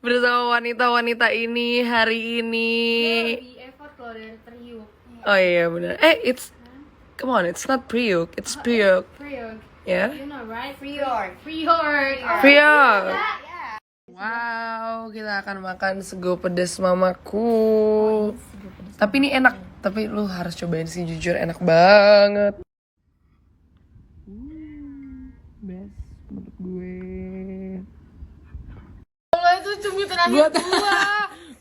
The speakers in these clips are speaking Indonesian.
bersama wanita-wanita ini hari ini. Lebih effort loh dari Priuk. Oh iya benar. Come on, it's not Priuk, it's Priuk. Priuk. Ya? You know right? Priok. Priuk. Priuk. Wow, kita akan makan sego pedas mamaku. Tapi ini enak. Tapi lu harus cobain sih, jujur enak banget. Best menurut gue. Allah itu cumi terakhir gua.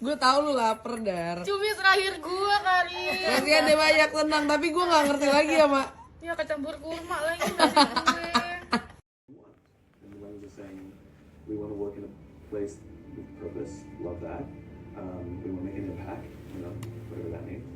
Gue tau lu lapar, Dar. Cumi terakhir gua kali. Masih ada banyak tenang, tapi gue gak ngerti lagi ya, Mak. Ya kecampur kurma lagi dari gue. And the ones are saying we want to work in a place with purpose. Love that. We want to make an impact. Whatever that means.